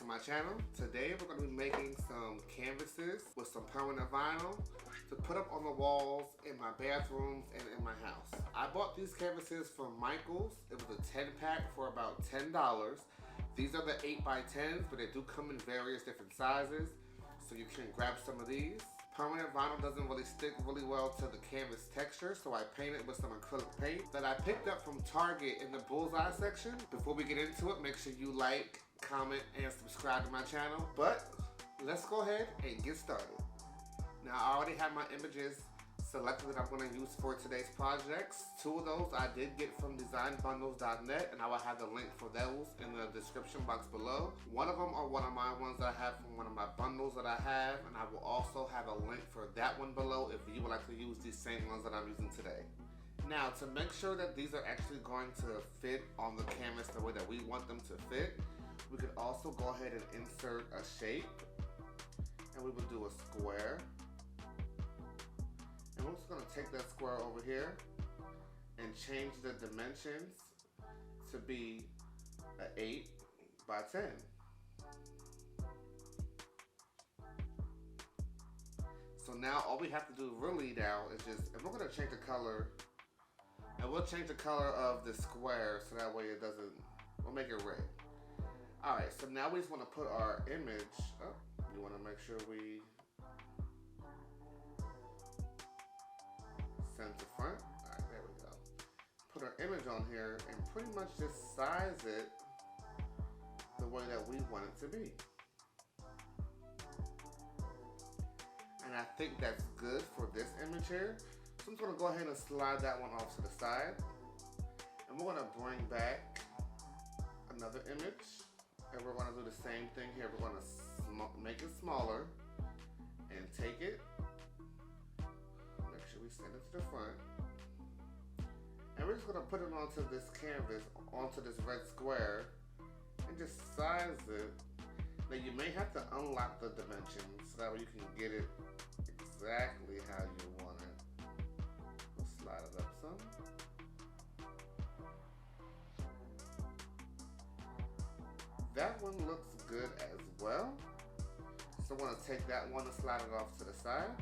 to my channel. Today we're going to be making some canvases with some permanent vinyl to put up on the walls in my bathrooms and in my house. I bought these canvases from Michael's. It was a 10-pack for about $10. These are the 8x10s, but they do come in various different sizes, so you can grab some of these. Permanent vinyl doesn't really stick really well to the canvas texture, so I painted with some acrylic paint that I picked up from Target in the bullseye section. Before we get into it, make sure you like, comment, and subscribe to my channel. But let's go ahead and get started. Now, I already have my images selected that I'm going to use for today's projects. Two of those I did get from designbundles.net, and I will have the link for those in the description box below. One of them are one of my ones that I have from one of my bundles that I have, and I will also have a link for that one below if you would like to use these same ones that I'm using today. Now, to make sure that these are actually going to fit on the canvas the way that we want them to fit, we could also go ahead and insert a shape, and we would do a square. And we're just going to take that square over here and change the dimensions to be an 8x10. So now all we have to do really now is just, and we're going to change the color, and we'll change the color of the square so that way it doesn't, we'll make it red. Alright, so now we just want to put our image up. You want to make sure we center front. Alright, there we go. Put our image on here and pretty much just size it the way that we want it to be. And I think that's good for this image here. So I'm just going to go ahead and slide that one off to the side. And we're going to bring back another image. And we're going to do the same thing here. We're going to make it smaller and take it. Make sure we send it to the front. And we're just going to put it onto this canvas, onto this red square, and just size it. Now you may have to unlock the dimensions so that way you can get it exactly how you want it. We'll slide it up some. That one looks good as well. So I'm going to take that one and slide it off to the side.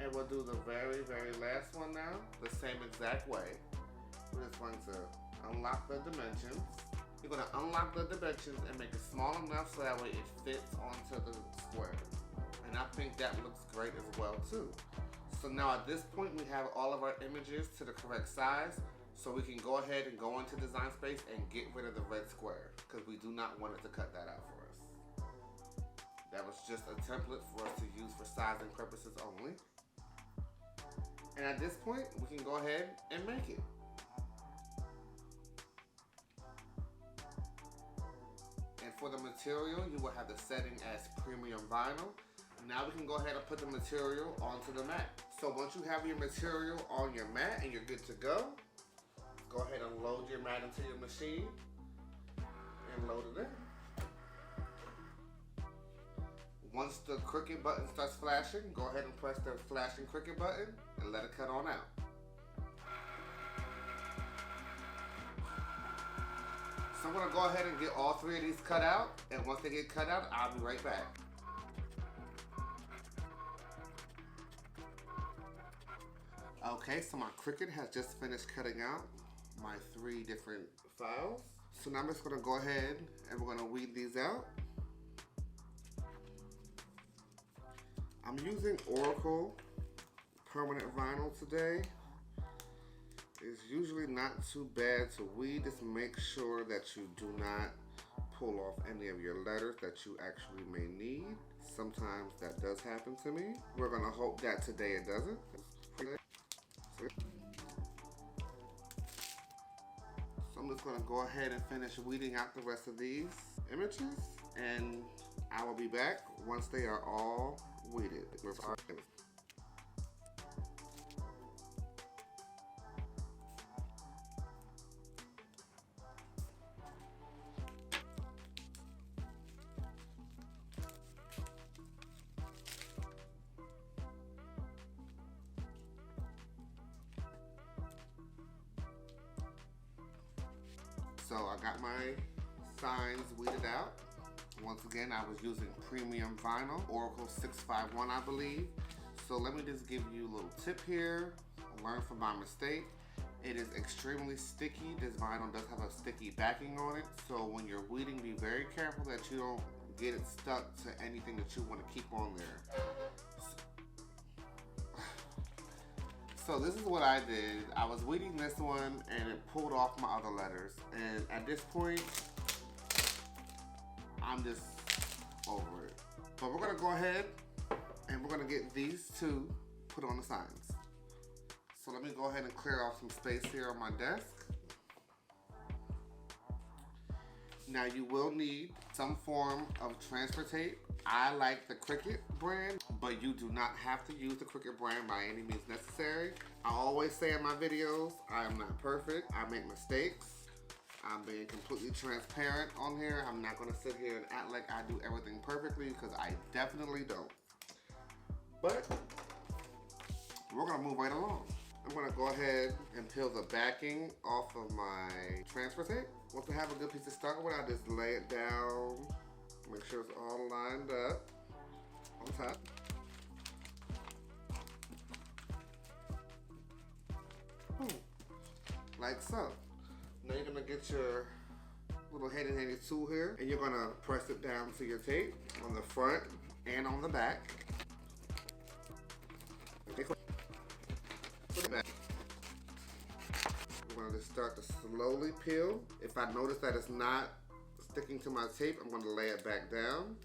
And we'll do the very, very last one now, the same exact way. We're just going to unlock the dimensions. You're going to unlock the dimensions and make it small enough so that way it fits onto the square. And I think that looks great as well too. So now at this point we have all of our images to the correct size, so we can go ahead and go into Design Space and get rid of the red square, because we do not want it to cut that out for us. That was just a template for us to use for sizing purposes only. And at this point, we can go ahead and make it. And for the material, you will have the setting as premium vinyl. Now we can go ahead and put the material onto the mat. So once you have your material on your mat and you're good to go ahead and load your mat into your machine and load it in. Once the Cricut button starts flashing, go ahead and press the flashing Cricut button and let it cut on out. So I'm going to go ahead and get all three of these cut out, and once they get cut out, I'll be right back. Okay, so my Cricut has just finished cutting out my 3 different files. So now I'm just going to go ahead and we're going to weed these out. I'm using Oracle permanent vinyl today. It's usually not too bad to weed. Just make sure that you do not pull off any of your letters that you actually may need. Sometimes that does happen to me. We're gonna hope that today it doesn't. So I'm just gonna go ahead and finish weeding out the rest of these images, and I will be back once they are all weeded. So I got my signs weeded out. Once again, I was using premium vinyl, Oracle 651, I believe. So let me just give you a little tip here. Learn from my mistake. It is extremely sticky. This vinyl does have a sticky backing on it. So when you're weeding, be very careful that you don't get it stuck to anything that you want to keep on there. So this is what I did. I was weeding this one and it pulled off my other letters. And at this point, I'm just over it. But we're gonna go ahead and we're gonna get these two put on the signs. So let me go ahead and clear off some space here on my desk. Now you will need some form of transfer tape. I like the Cricut brand, but you do not have to use the Cricut brand by any means necessary. I always say in my videos, I am not perfect. I make mistakes. I'm being completely transparent on here. I'm not gonna sit here and act like I do everything perfectly because I definitely don't. But we're gonna move right along. I'm gonna go ahead and peel the backing off of my transfer tape. Once I have a good piece to start with, I just lay it down, make sure it's all lined up on top. Like so. Now you're gonna get your little handy tool here and you're gonna press it down to your tape on the front and on the back. I'm going to just start to slowly peel. If I notice that it's not sticking to my tape, I'm going to lay it back down.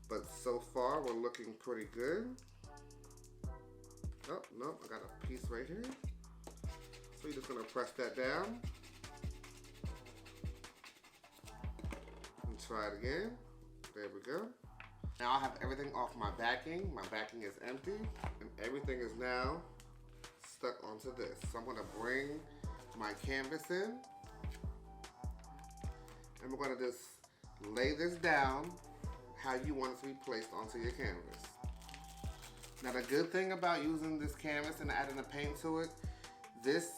But so far, we're looking pretty good. Oh, no, I got a piece right here. So you're just going to press that down. And try it again. There we go. Now I have everything off my backing. My backing is empty. And everything is now stuck onto this. So I'm going to bring my canvas in and we're going to just lay this down how you want it to be placed onto your canvas. Now the good thing about using this canvas and adding the paint to it, this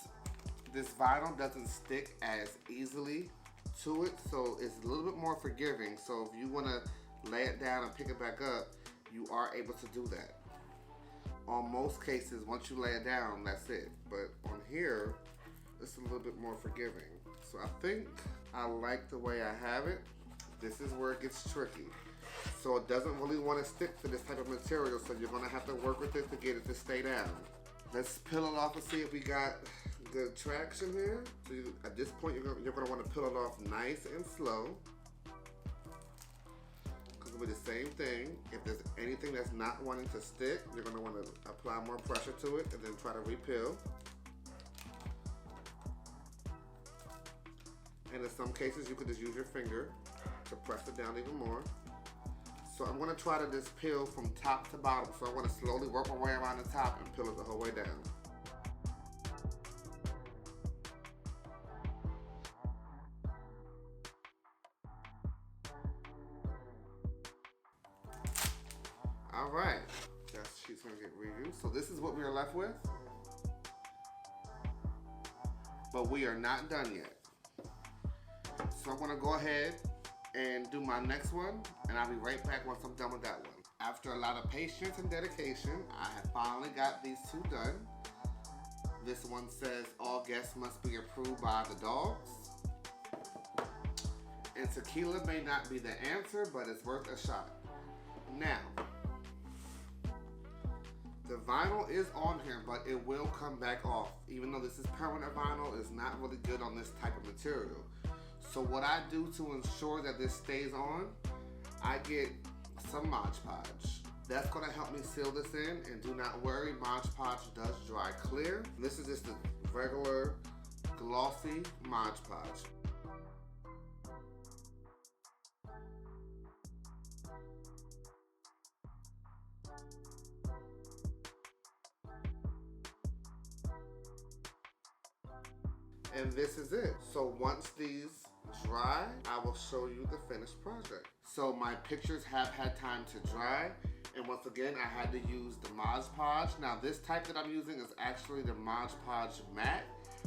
vinyl doesn't stick as easily to it, so it's a little bit more forgiving. So if you want to lay it down and pick it back up, you are able to do that. On most cases, once you lay it down, that's it. But on here, it's a little bit more forgiving. So I think I like the way I have it. This is where it gets tricky. So it doesn't really want to stick to this type of material, so you're gonna have to work with it to get it to stay down. Let's peel it off and see if we got good traction here. So at this point, you're gonna want to peel it off nice and slow. Because it'll be the same thing. If there's anything that's not wanting to stick, you're gonna want to apply more pressure to it and then try to repeel. And in some cases, you could just use your finger to press it down even more. So I'm gonna try to just peel from top to bottom. So I'm gonna slowly work my way around the top and peel it the whole way down. All right, that sheet's gonna get reused. So this is what we are left with. But we are not done yet. So I'm gonna go ahead and do my next one, and I'll be right back once I'm done with that one. After a lot of patience and dedication, I have finally got these two done. This one says, all guests must be approved by the dogs. And tequila may not be the answer, but it's worth a shot. Now, the vinyl is on here, but it will come back off. Even though this is permanent vinyl, it's not really good on this type of material. So what I do to ensure that this stays on, I get some Mod Podge. That's gonna help me seal this in, and do not worry, Mod Podge does dry clear. This is just a regular glossy Mod Podge. And this is it. So once these dry, I will show you the finished project. So my pictures have had time to dry, and once again I had to use the Mod Podge. Now this type that I'm using is actually the Mod Podge matte,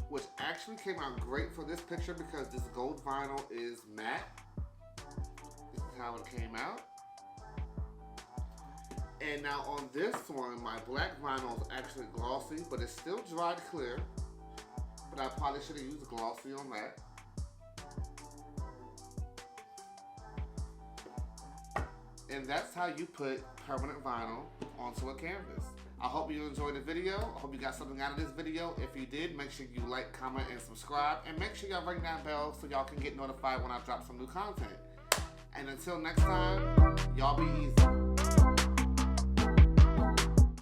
which actually came out great for this picture because this gold vinyl is matte. This is how it came out. And now on this one, my black vinyl is actually glossy, but it's still dried clear. But I probably should have used glossy on that. And that's how you put permanent vinyl onto a canvas. I hope you enjoyed the video. I hope you got something out of this video. If you did, make sure you like, comment, and subscribe. And make sure y'all ring that bell so y'all can get notified when I drop some new content. And until next time, y'all be easy.